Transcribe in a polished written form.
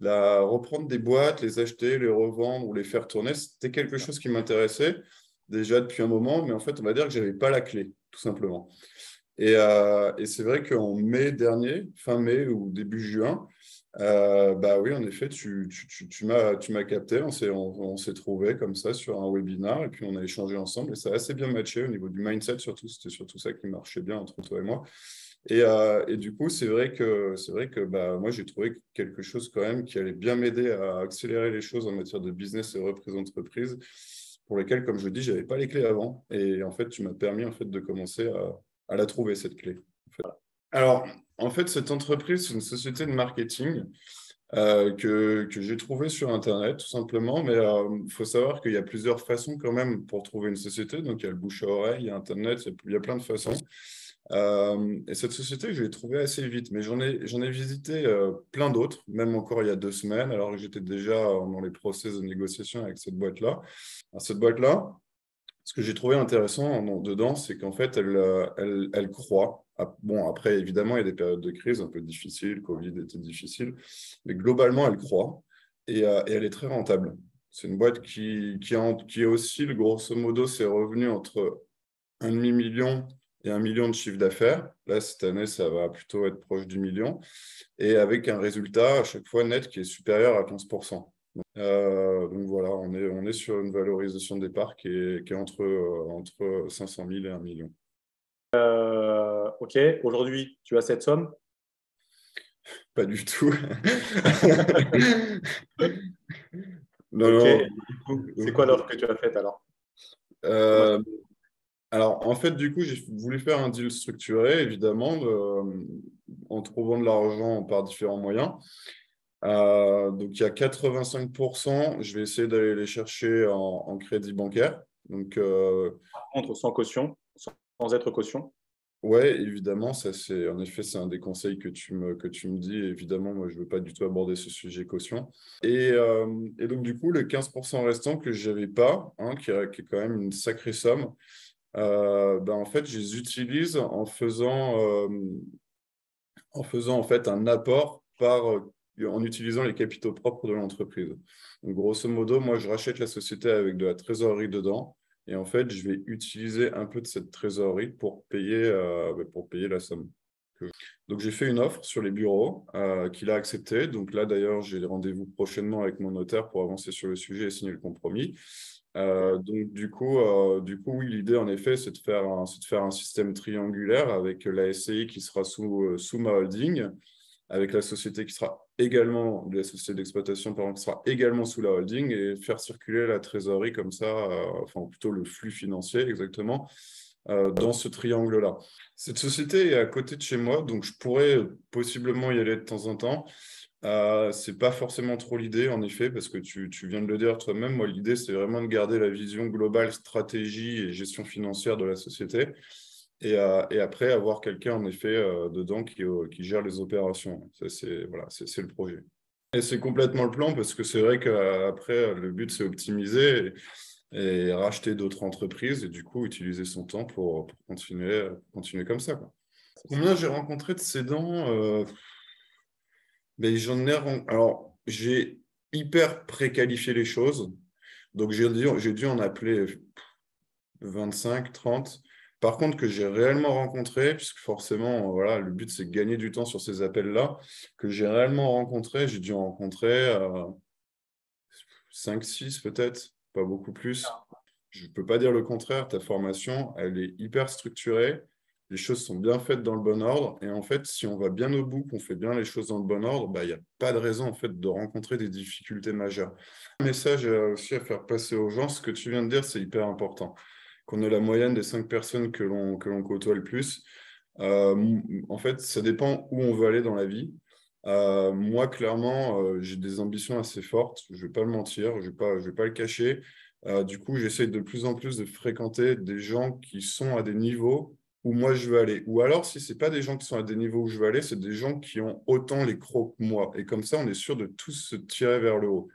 reprendre des boîtes, les acheter, les revendre ou les faire tourner, c'était quelque chose qui m'intéressait déjà depuis un moment, mais en fait, on va dire que je n'avais pas la clé, tout simplement. Et c'est vrai qu'en mai dernier, fin mai ou début juin, bah oui, en effet, tu m'as capté, on s'est trouvé comme ça sur un webinar et puis on a échangé ensemble et ça a assez bien matché au niveau du mindset surtout, c'était surtout ça qui marchait bien entre toi et moi. Et du coup, c'est vrai que bah, moi, j'ai trouvé quelque chose quand même qui allait bien m'aider à accélérer les choses en matière de business et reprise d'entreprise pour lesquelles, comme je dis, je n'avais pas les clés avant. Et en fait, tu m'as permis en fait, de commencer à la trouver, cette clé. Alors, en fait, cette entreprise, c'est une société de marketing que j'ai trouvée sur Internet, tout simplement. Mais il faut savoir qu'il y a plusieurs façons quand même pour trouver une société. Donc, il y a le bouche à oreille, il y a Internet, il y a plein de façons. Et cette société, je l'ai trouvée assez vite. Mais j'en ai visité plein d'autres, même encore il y a 2 semaines, alors que j'étais déjà dans les process de négociation avec cette boîte-là. Alors, cette boîte-là, ce que j'ai trouvé intéressant dedans, c'est qu'en fait, elle croît. Bon, après, évidemment, il y a des périodes de crise un peu difficiles, Covid était difficile, mais globalement, elle croît et elle est très rentable. C'est une boîte qui oscille, grosso modo, ses revenus entre 1,5 million et 1 million de chiffre d'affaires. Là, cette année, ça va plutôt être proche du million, et avec un résultat à chaque fois net qui est supérieur à 15%. Donc voilà, on est sur une valorisation de départ qui est entre 500 000 et 1 million. Ok, aujourd'hui, tu as cette somme. Pas du tout. Non, Ok, non, du coup. c'est quoi l'offre que tu as faite alors? Comment Euh, alors, en fait, du coup, j'ai voulu faire un deal structuré, évidemment, en trouvant de l'argent par différents moyens. Donc, il y a 85%, je vais essayer d'aller les chercher en crédit bancaire. Donc, Par contre, sans caution, sans être caution. ouais, évidemment, ça c'est en effet c'est un des conseils que tu me dis. Évidemment, moi je veux pas du tout aborder ce sujet caution. Et donc du coup, le 15% restant que j'avais pas, hein, qui est quand même une sacrée somme, ben, en fait, je les utilise en faisant en fait un apport en utilisant les capitaux propres de l'entreprise. Donc, grosso modo, moi, je rachète la société avec de la trésorerie dedans. Et en fait, je vais utiliser un peu de cette trésorerie pour payer la somme. Donc, j'ai fait une offre sur les bureaux qu'il a accepté. Donc là, d'ailleurs, j'ai rendez-vous prochainement avec mon notaire pour avancer sur le sujet et signer le compromis. Donc, du coup, oui, l'idée, en effet, c'est de faire un système triangulaire avec la SCI qui sera sous ma holding, avec la société qui sera également, la société d'exploitation, pardon, qui sera également sous la holding et faire circuler la trésorerie comme ça, enfin, plutôt le flux financier, exactement, dans ce triangle-là. Cette société est à côté de chez moi, donc je pourrais possiblement y aller de temps en temps. C'est pas forcément trop l'idée, en effet, parce que tu viens de le dire toi-même. Moi, l'idée, c'est vraiment de garder la vision globale, stratégie et gestion financière de la société. Et après, avoir quelqu'un, en effet, dedans qui gère les opérations. Ça, voilà, c'est le projet. Et c'est complètement le plan, parce que c'est vrai qu'après, le but, c'est optimiser et racheter d'autres entreprises et du coup, utiliser son temps pour continuer comme ça, quoi. Combien j'ai rencontré de cédants? Ben, alors, j'ai hyper préqualifié les choses. Donc, j'ai dû en appeler 25, 30. Par contre, que j'ai réellement rencontré, puisque forcément, voilà, le but, c'est de gagner du temps sur ces appels-là, que j'ai réellement rencontré, j'ai dû en rencontrer 5, 6 peut-être, pas beaucoup plus. Je ne peux pas dire le contraire, ta formation, elle est hyper structurée, les choses sont bien faites dans le bon ordre, et en fait, si on va bien au bout, qu'on fait bien les choses dans le bon ordre, bah, il n'y a pas de raison en fait, de rencontrer des difficultés majeures. Un message aussi à faire passer aux gens, ce que tu viens de dire, c'est hyper important. Qu'on ait la moyenne des 5 personnes que l'on côtoie le plus. En fait, ça dépend où on veut aller dans la vie. Moi, clairement, j'ai des ambitions assez fortes, je ne vais pas le mentir, je vais pas le cacher. Du coup, j'essaie de plus en plus de fréquenter des gens qui sont à des niveaux où moi je veux aller. Ou alors, si ce n'est pas des gens qui sont à des niveaux où je veux aller, c'est des gens qui ont autant les crocs que moi. Et comme ça, on est sûr de tous se tirer vers le haut.